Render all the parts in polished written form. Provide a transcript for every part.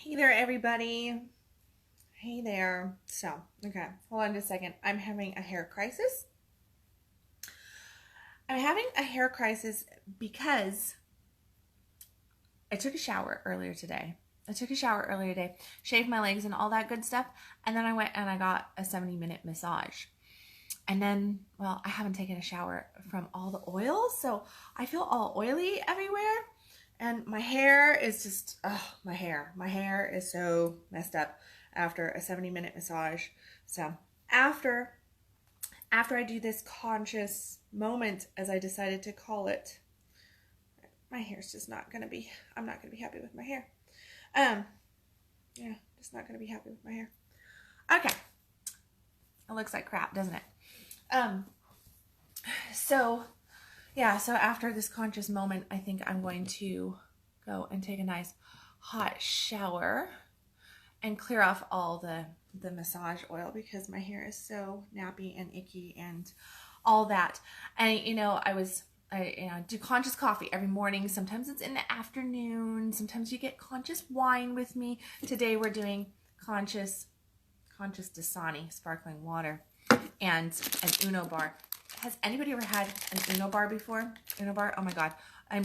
Hey there, everybody. Hey there. Okay, hold on just a second. I'm having a hair crisis. I'm having a hair crisis because I took a shower earlier today. Shaved my legs and all that good stuff, and then I went and I got a 70-minute massage. And then, well, I haven't taken a shower from all the oil, so I feel all oily everywhere. And my hair is just, my hair is so messed up after a 70-minute massage. So after I do this conscious moment, as I decided to call it, my hair's just not going to be, I'm not going to be happy with my hair. Yeah, just not going to be happy with my hair. Okay. It looks like crap, doesn't it? So after this conscious moment, I think I'm going to go and take a nice hot shower and clear off all the massage oil because my hair is so nappy and icky and all that. And I do conscious coffee every morning. Sometimes it's in the afternoon. Sometimes you get conscious wine with me. Today we're doing conscious Dasani sparkling water and an Uno bar. Has anybody ever had an Uno bar before? Uno bar? Oh my God. I'm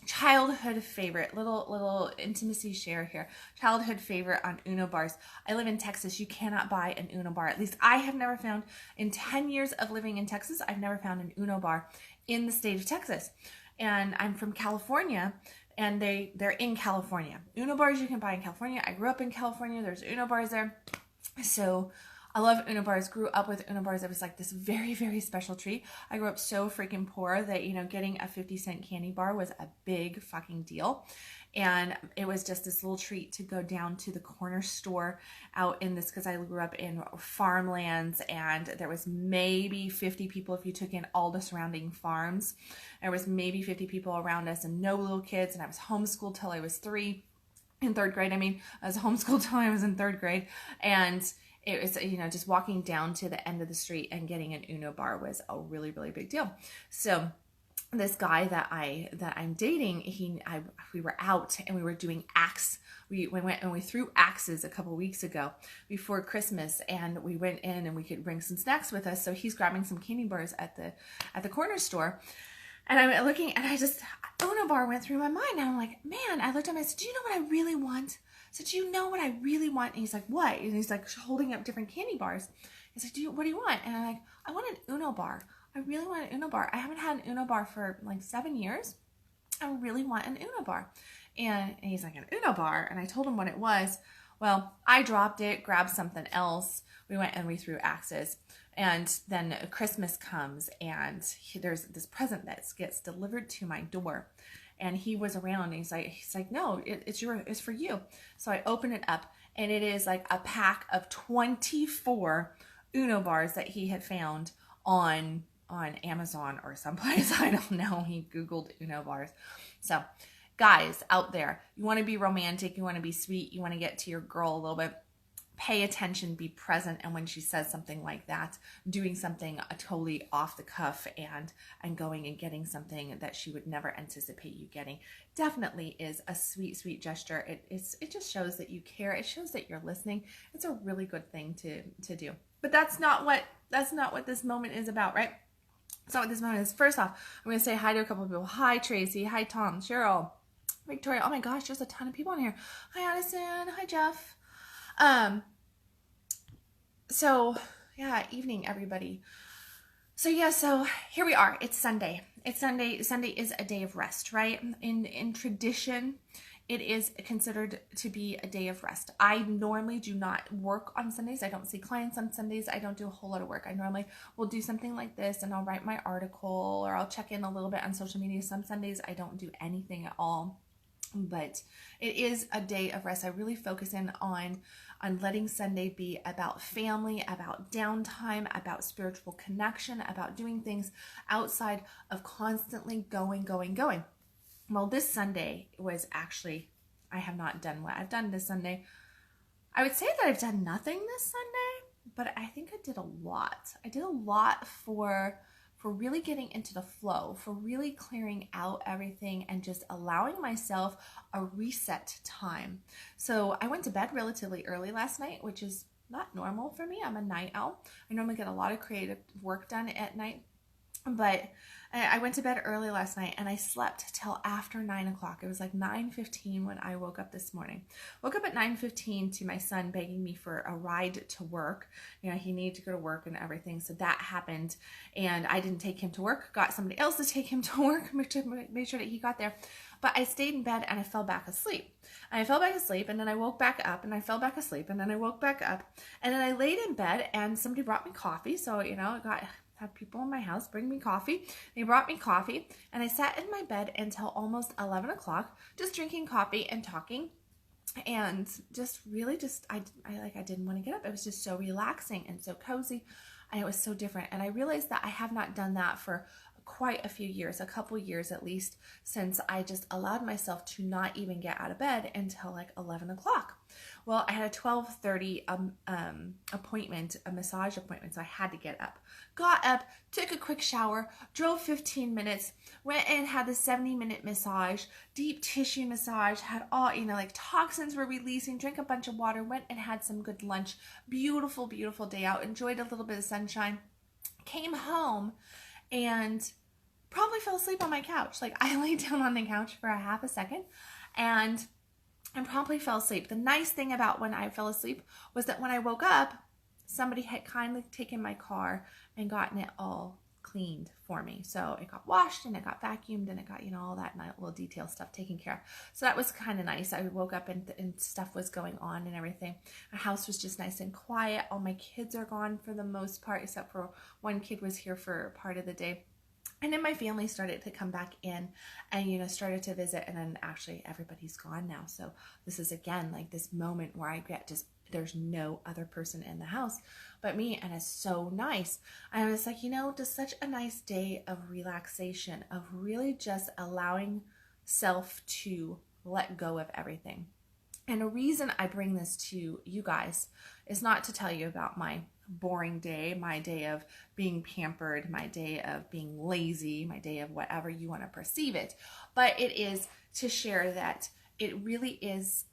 childhood favorite. Little intimacy share here. Childhood favorite on Uno bars. I live in Texas. You cannot buy an Uno bar. At least I have never found, in 10 years of living in Texas, I've never found an Uno bar in the state of Texas. And I'm from California, and they're in California. Uno bars you can buy in California. I grew up in California. There's Uno bars there. So I love Uno bars, grew up with Uno bars. It was like this very, very special treat. I grew up so freaking poor that, getting a 50-cent candy bar was a big fucking deal. And it was just this little treat to go down to the corner store out in this, because I grew up in farmlands, and there was maybe 50 people if you took in all the surrounding farms. There was maybe 50 people around us and no little kids, and I was homeschooled till I was 3. In third grade, I was homeschooled till I was in third grade. And it was, just walking down to the end of the street and getting an Uno bar was a really, really big deal. So this guy that I'm dating, we were out and we were doing axe. We went and we threw axes a couple weeks ago before Christmas, and we went in and we could bring some snacks with us. So he's grabbing some candy bars at the corner store. And I'm looking, and Uno bar went through my mind. And I'm like, man, I looked at him and I said, do you know what I really want? I said, do you know what I really want? And he's like, what? And he's like holding up different candy bars. He's like, what do you want? And I'm like, I want an Uno bar. I really want an Uno bar. I haven't had an Uno bar for like 7 years. I really want an Uno bar. And he's like, an Uno bar? And I told him what it was. Well, I dropped it, grabbed something else. We went and we threw axes. And then Christmas comes, and there's this present that gets delivered to my door. And he was around, and he's like, no, it's for you. So I open it up, and it is like a pack of 24 Uno bars that he had found on Amazon or someplace. I don't know. He Googled Uno bars. So guys out there, you want to be romantic, you want to be sweet, you want to get to your girl a little bit. Pay attention, be present, and when she says something like that, doing something totally off the cuff and going and getting something that she would never anticipate you getting definitely is a sweet, sweet gesture. It just shows that you care. It shows that you're listening. It's a really good thing to do. But that's not what this moment is about, right? So what this moment is, first off, I'm going to say hi to a couple of people. Hi, Tracy. Hi, Tom. Cheryl. Victoria. Oh my gosh, there's a ton of people in here. Hi, Addison. Hi, Jeff. So yeah, evening everybody. So here we are. It's Sunday. Sunday is a day of rest, right? In tradition, it is considered to be a day of rest. I normally do not work on Sundays. I don't see clients on Sundays. I don't do a whole lot of work. I normally will do something like this, and I'll write my article, or I'll check in a little bit on social media. Some Sundays I don't do anything at all. But it is a day of rest. I really focus in on letting Sunday be about family, about downtime, about spiritual connection, about doing things outside of constantly going. Well, this Sunday was actually, I have not done what I've done this Sunday. I would say that I've done nothing this Sunday, but I think I did a lot. I did a lot for for really getting into the flow, for really clearing out everything and just allowing myself a reset time. So I went to bed relatively early last night, which is not normal for me. I'm a night owl. I normally get a lot of creative work done at night, but I went to bed early last night and I slept till after 9 o'clock. It was like 9:15 when I woke up this morning. Woke up at 9:15 to my son begging me for a ride to work. You know, he needed to go to work and everything. So that happened, and I didn't take him to work. Got somebody else to take him to work, make sure that he got there. But I stayed in bed and I fell back asleep. And I fell back asleep, and then I woke back up, and I fell back asleep, and then I woke back up, and then I laid in bed, and somebody brought me coffee. So, you know, had people in my house bring me coffee. They brought me coffee, and I sat in my bed until almost 11 o'clock, just drinking coffee and talking, and just really I didn't want to get up. It was just so relaxing and so cozy, and it was so different. And I realized that I have not done that for quite a few years, a couple years at least, since I just allowed myself to not even get out of bed until like 11 o'clock. Well, I had a 12:30 appointment, a massage appointment, so I had to get up. Got up, took a quick shower, drove 15 minutes, went and had the 70-minute massage, deep tissue massage, had all, you know, like toxins were releasing, drank a bunch of water, went and had some good lunch. Beautiful, beautiful day out, enjoyed a little bit of sunshine, came home, and probably fell asleep on my couch. Like, I laid down on the couch for a half a second and promptly fell asleep. The nice thing about when I fell asleep was that when I woke up, somebody had kindly taken my car and gotten it all cleaned for me. So it got washed and it got vacuumed and it got, you know, all that little detail stuff taken care of. So that was kind of nice. I woke up and stuff was going on and everything. The house was just nice and quiet. All my kids are gone for the most part, except for one kid was here for part of the day. And then my family started to come back in and, you know, started to visit. And then actually everybody's gone now. So this is, again, like this moment where I get just, there's no other person in the house but me. And it's so nice. I was like, you know, just such a nice day of relaxation, of really just allowing self to let go of everything. And a reason I bring this to you guys is not to tell you about my boring day, my day of being pampered, my day of being lazy, my day of whatever you want to perceive it, but it is to share that it really is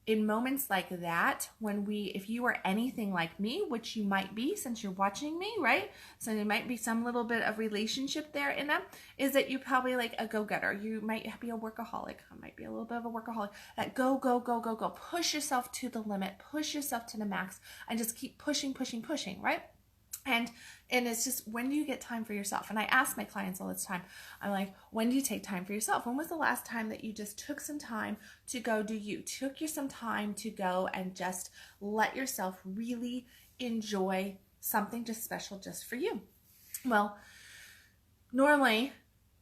in moments like that when if you are anything like me, which you might be since you're watching me, right? So there might be some little bit of relationship there in them, is that you're probably like a go-getter. You might be a workaholic. I might be a little bit of a workaholic. That go, go, go, go, go. Push yourself to the limit. Push yourself to the max and just keep pushing, pushing, pushing, right? And it's just, when do you get time for yourself? And I ask my clients all this time, I'm like, when do you take time for yourself? When was the last time that you just took some time to go do you? Took you some time to go and just let yourself really enjoy something just special just for you? Well, normally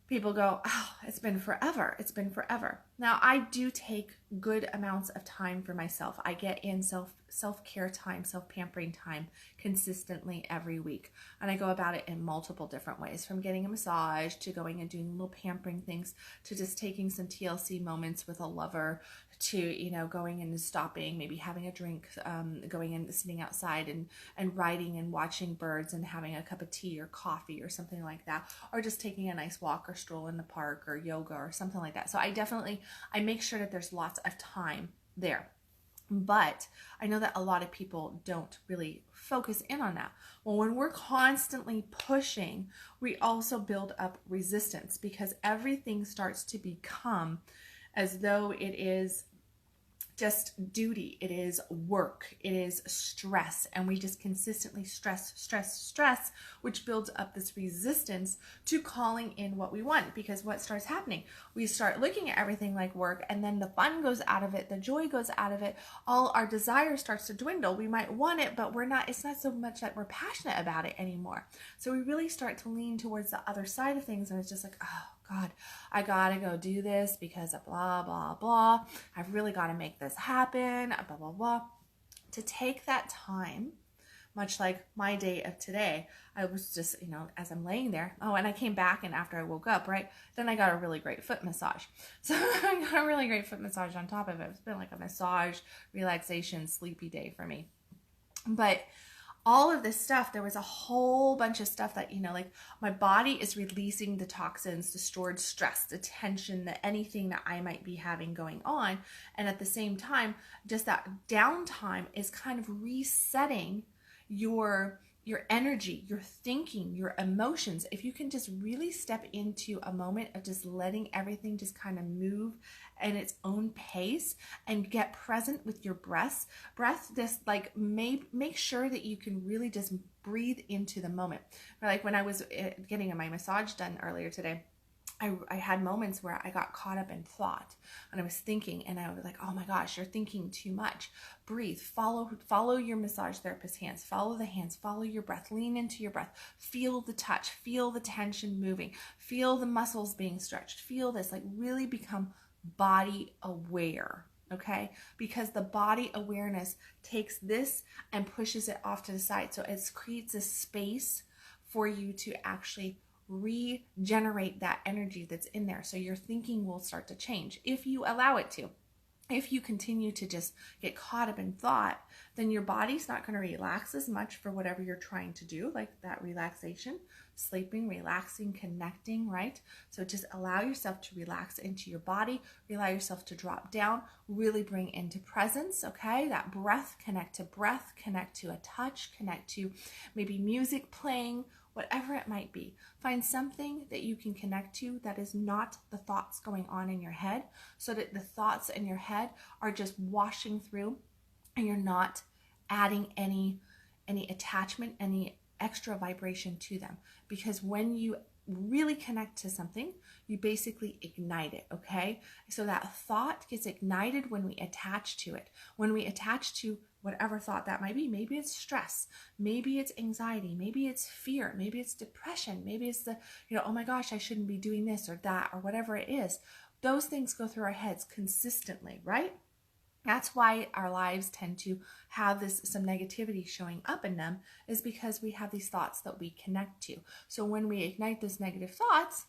people go, oh, it's been forever. It's been forever. Now, I do take good amounts of time for myself. I get in self-care time, self-pampering time consistently every week. And I go about it in multiple different ways, from getting a massage to going and doing little pampering things to just taking some TLC moments with a lover to, you know, going and stopping, maybe having a drink, going and sitting outside and writing and watching birds and having a cup of tea or coffee or something like that, or just taking a nice walk or stroll in the park or yoga or something like that. So I make sure that there's lots of time there. But I know that a lot of people don't really focus in on that. Well, when we're constantly pushing, we also build up resistance, because everything starts to become as though it is just duty, it is work, it is stress, and we just consistently stress, which builds up this resistance to calling in what we want. Because what starts happening, we start looking at everything like work, and then the fun goes out of it, the joy goes out of it, all our desire starts to dwindle. We might want it, but it's not so much that we're passionate about it anymore. So we really start to lean towards the other side of things, and it's just like, oh God, I gotta go do this because of blah, blah, blah. I've really got to make this happen, blah, blah, blah. To take that time, much like my day of today, I was just, you know, as I'm laying there, oh, and I came back, and after I woke up, right, then I got a really great foot massage. So I got a really great foot massage on top of it. It's been like a massage, relaxation, sleepy day for me. But all of this stuff, there was a whole bunch of stuff that, like my body is releasing the toxins, the stored stress, the tension, the anything that I might be having going on. And at the same time, just that downtime is kind of resetting your energy, your thinking, your emotions. If you can just really step into a moment of just letting everything just kind of move in its own pace and get present with your breath, just like make sure that you can really just breathe into the moment. Like when I was getting my massage done earlier today, I had moments where I got caught up in thought and I was thinking, and I was like, oh my gosh, you're thinking too much. Breathe, follow your massage therapist's hands, follow the hands, follow your breath, lean into your breath, feel the touch, feel the tension moving, feel the muscles being stretched, feel this, like really become body aware. Okay, because the body awareness takes this and pushes it off to the side. So it creates a space for you to actually regenerate that energy that's in there. So your thinking will start to change if you allow it to. If you continue to just get caught up in thought, then your body's not going to relax as much for whatever you're trying to do, like that relaxation, sleeping, relaxing, connecting, right? So just allow yourself to relax into your body, allow yourself to drop down, really bring into presence, okay? That breath, connect to a touch, connect to maybe music playing, whatever it might be. Find something that you can connect to that is not the thoughts going on in your head, so that the thoughts in your head are just washing through and you're not adding any attachment, any extra vibration to them. Because when you really connect to something, you basically ignite it, okay? So that thought gets ignited when we attach to it. When we attach to whatever thought that might be, maybe it's stress, maybe it's anxiety, maybe it's fear, maybe it's depression, maybe it's the, oh my gosh, I shouldn't be doing this or that or whatever it is. Those things go through our heads consistently, right? That's why our lives tend to have some negativity showing up in them, is because we have these thoughts that we connect to. So when we ignite those negative thoughts,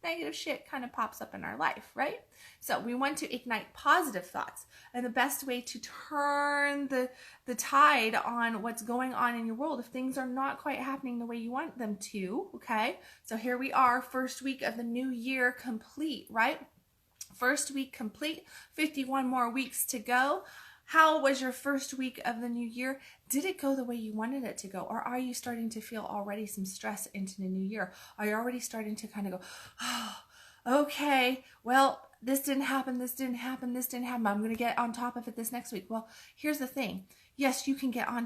negative shit kind of pops up in our life, right? So we want to ignite positive thoughts. And the best way to turn the tide on what's going on in your world, if things are not quite happening the way you want them to, okay? So here we are, first week of the new year complete, right? First week complete, 51 more weeks to go. How was your first week of the new year? Did it go the way you wanted it to go? Or are you starting to feel already some stress into the new year? Are you already starting to kind of go, oh, okay, well, this didn't happen, this didn't happen, this didn't happen. I'm going to get on top of it this next week. Well, here's the thing. Yes, you can get on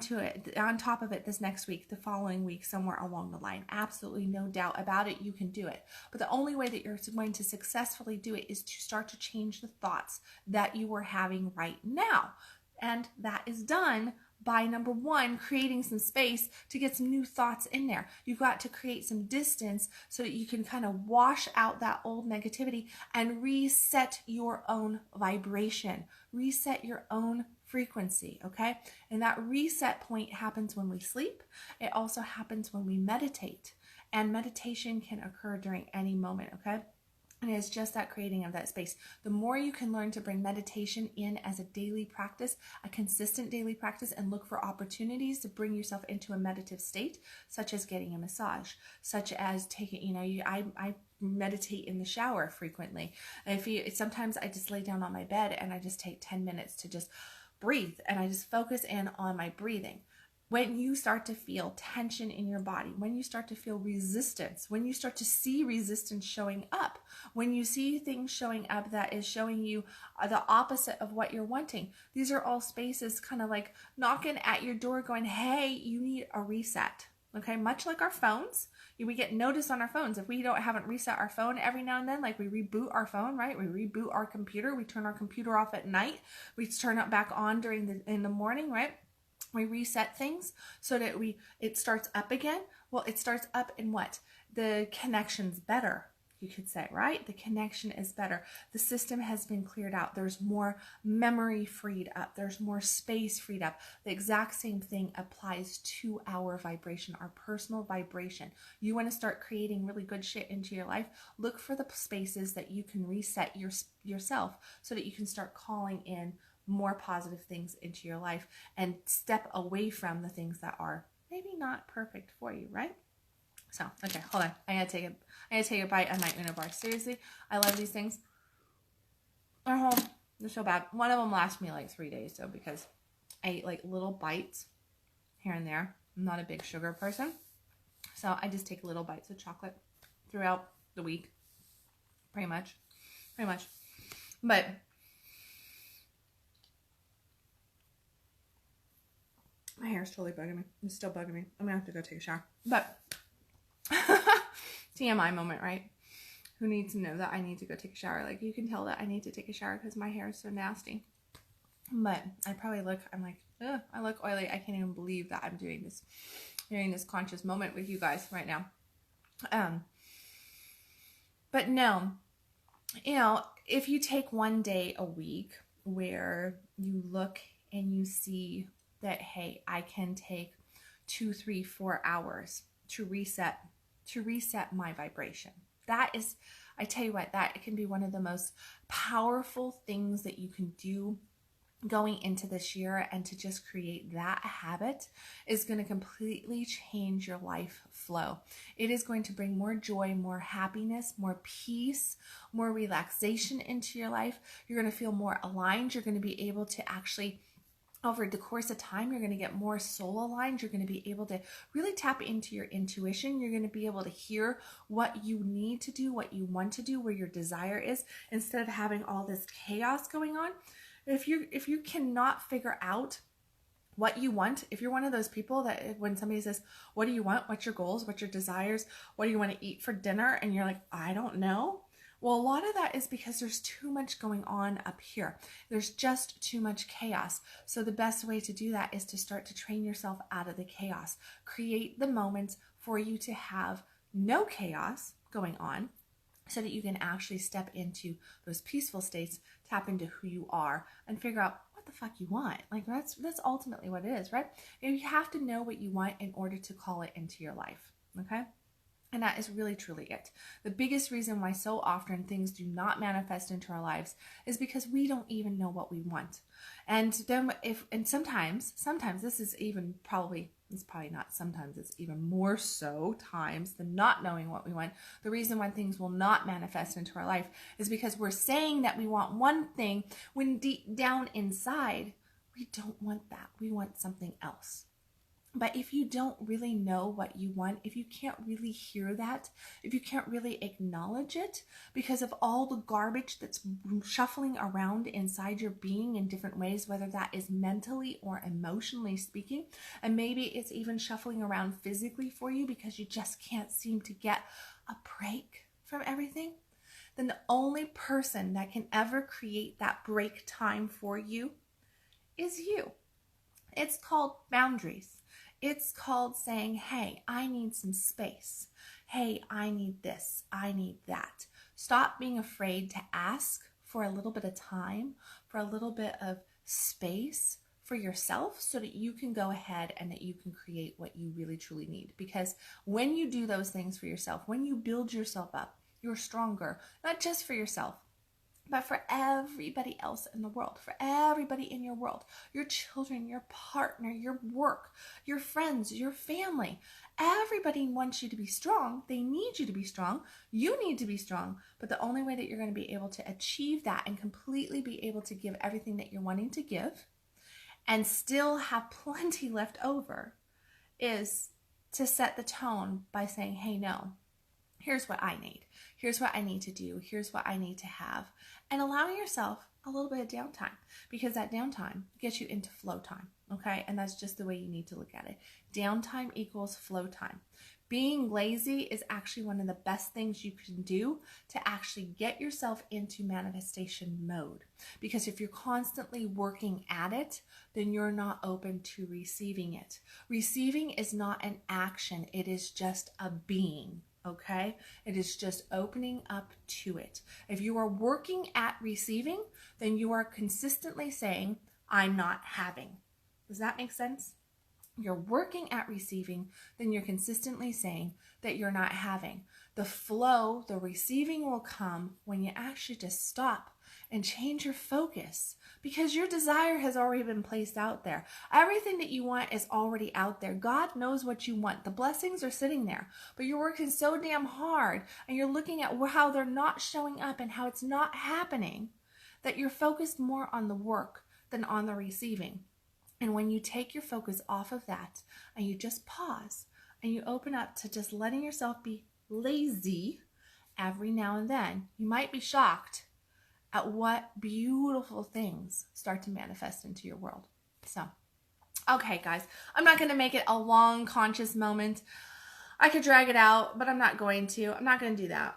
top of it this next week, the following week, somewhere along the line. Absolutely no doubt about it. You can do it. But the only way that you're going to successfully do it is to start to change the thoughts that you are having right now. And that is done by, number one, creating some space to get some new thoughts in there. You've got to create some distance so that you can kind of wash out that old negativity and reset your own vibration, reset your own frequency, okay? And that reset point happens when we sleep. It also happens when we meditate. And meditation can occur during any moment, okay? And it's just that creating of that space. The more you can learn to bring meditation in as a daily practice, a consistent daily practice, and look for opportunities to bring yourself into a meditative state, such as getting a massage, such as taking, I meditate in the shower frequently. Sometimes I just lay down on my bed and I just take 10 minutes to just breathe, and I just focus in on my breathing. When you start to feel tension in your body, when you start to feel resistance, when you start to see resistance showing up, when you see things showing up that is showing you the opposite of what you're wanting, these are all spaces kind of like knocking at your door going, hey, you need a reset. Okay, much like our phones, we get notice on our phones. If we haven't reset our phone every now and then, like we reboot our phone, right? We reboot our computer. We turn our computer off at night. We turn it back on in the morning, right? We reset things so that it starts up again. Well, it starts up in what? The connection's better, you could say, right? The connection is better. The system has been cleared out. There's more memory freed up. There's more space freed up. The exact same thing applies to our vibration, our personal vibration. You want to start creating really good shit into your life? Look for the spaces that you can reset yourself so that you can start calling in more positive things into your life and step away from the things that are maybe not perfect for you, right? So, okay, hold on. I gotta take a bite of my Uno bar. Seriously, I love these things. Oh, they're so bad. One of them lasts me like 3 days, though, because I eat like little bites here and there. I'm not a big sugar person, so I just take little bites of chocolate throughout the week, pretty much. But my hair is totally bugging me. It's still bugging me. I'm gonna have to go take a shower. But TMI moment, right? Who needs to know that I need to go take a shower? Like, you can tell that I need to take a shower because my hair is so nasty. But I probably look, I'm like, ugh, I look oily. I can't even believe that I'm doing this conscious moment with you guys right now. But no, you know, if you take one day a week where you look and you see that, hey, I can take 2, 3, 4 hours to reset my vibration. That is, I tell you what, that can be one of the most powerful things that you can do going into this year, and to just create that habit is going to completely change your life flow. It is going to bring more joy, more happiness, more peace, more relaxation into your life. You're going to feel more aligned. You're going to be able to actually, over the course of time, you're going to get more soul aligned. You're going to be able to really tap into your intuition. You're going to be able to hear what you need to do, what you want to do, where your desire is, instead of having all this chaos going on. If you cannot figure out what you want, if you're one of those people that when somebody says, what do you want? What's your goals? What's your desires? What do you want to eat for dinner? And you're like, I don't know. Well, a lot of that is because there's too much going on up here. There's just too much chaos. So the best way to do that is to start to train yourself out of the chaos. Create the moments for you to have no chaos going on, so that you can actually step into those peaceful states, tap into who you are, and figure out what the fuck you want. Like, that's ultimately what it is, right? And you have to know what you want in order to call it into your life, okay? And that is really, truly it. The biggest reason why so often things do not manifest into our lives is because we don't even know what we want. And then sometimes this is even it's probably not sometimes, it's even more so times than not knowing what we want. The reason why things will not manifest into our life is because we're saying that we want one thing when deep down inside, we don't want that. We want something else. But if you don't really know what you want, if you can't really hear that, if you can't really acknowledge it because of all the garbage that's shuffling around inside your being in different ways, whether that is mentally or emotionally speaking, and maybe it's even shuffling around physically for you because you just can't seem to get a break from everything, then the only person that can ever create that break time for you is you. It's called boundaries. It's called saying, hey, I need some space. Hey, I need this. I need that. Stop being afraid to ask for a little bit of time, for a little bit of space for yourself, so that you can go ahead and that you can create what you really truly need. Because when you do those things for yourself, when you build yourself up, you're stronger, not just for yourself, but for everybody else in the world, for everybody in your world, your children, your partner, your work, your friends, your family. Everybody wants you to be strong. They need you to be strong. You need to be strong. But the only way that you're going to be able to achieve that and completely be able to give everything that you're wanting to give and still have plenty left over is to set the tone by saying, hey, no, here's what I need. Here's what I need to do. Here's what I need to have. And allowing yourself a little bit of downtime, because that downtime gets you into flow time, okay? And that's just the way you need to look at it. Downtime equals flow time. Being lazy is actually one of the best things you can do to actually get yourself into manifestation mode. Because if you're constantly working at it, then you're not open to receiving it. Receiving is not an action. It is just a being. Okay? It is just opening up to it. If you are working at receiving, then you are consistently saying, I'm not having. Does that make sense? You're working at receiving, then you're consistently saying that you're not having. The flow, the receiving will come when you actually just stop and change your focus, because your desire has already been placed out there. Everything that you want is already out there. God knows what you want. The blessings are sitting there, but you're working so damn hard and you're looking at how they're not showing up and how it's not happening, that you're focused more on the work than on the receiving. And when you take your focus off of that and you just pause and you open up to just letting yourself be lazy every now and then, you might be shocked at what beautiful things start to manifest into your world. So, okay, guys, I'm not going to make it a long conscious moment. I could drag it out, but I'm not going to. I'm not going to do that.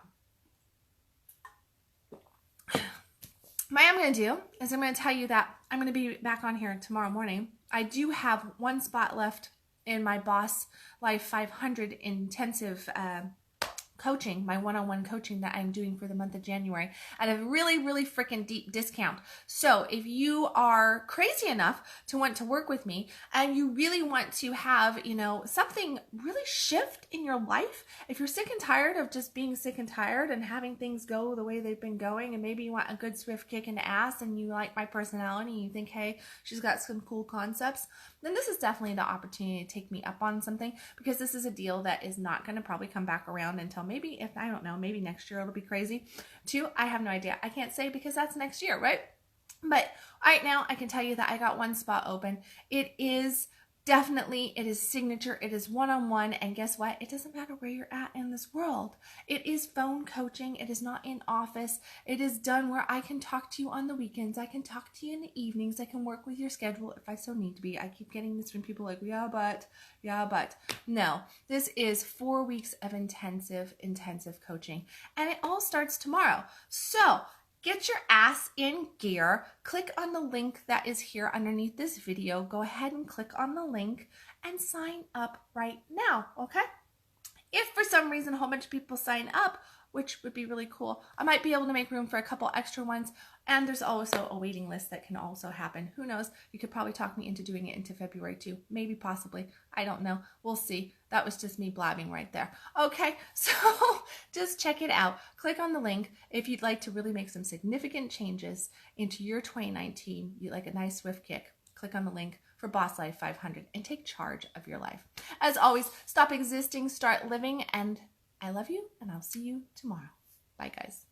What I am going to do is I'm going to tell you that I'm going to be back on here tomorrow morning. I do have one spot left in my Boss Life 500 intensive coaching, my one-on-one coaching that I'm doing for the month of January at a really, really freaking deep discount. So if you are crazy enough to want to work with me and you really want to have, you know, something really shift in your life, if you're sick and tired of just being sick and tired and having things go the way they've been going, and maybe you want a good swift kick in the ass and you like my personality and you think, hey, she's got some cool concepts, then this is definitely the opportunity to take me up on something, because this is a deal that is not going to probably come back around until maybe, if I don't know, maybe next year it'll be crazy. 2, I have no idea. I can't say because that's next year, right? But right now I can tell you that I got one spot open. It is definitely, it is signature, it is one-on-one, and guess what? It doesn't matter where you're at in this world. It is phone coaching. It is not in office. It is done where I can talk to you on the weekends. I can talk to you in the evenings. I can work with your schedule if I so need to be. I keep getting this from people like, yeah, but. No, this is 4 weeks of intensive coaching, and it all starts tomorrow. So get your ass in gear. Click on the link that is here underneath this video. Go ahead and click on the link and sign up right now, okay? If for some reason a whole bunch of people sign up, which would be really cool, I might be able to make room for a couple extra ones. And there's also a waiting list that can also happen. Who knows? You could probably talk me into doing it into February too. Maybe, possibly. I don't know. We'll see. That was just me blabbing right there. Okay, so just check it out. Click on the link if you'd like to really make some significant changes into your 2019. You like a nice swift kick. Click on the link for Boss Life 500 and take charge of your life. As always, stop existing, start living, and I love you, and I'll see you tomorrow. Bye, guys.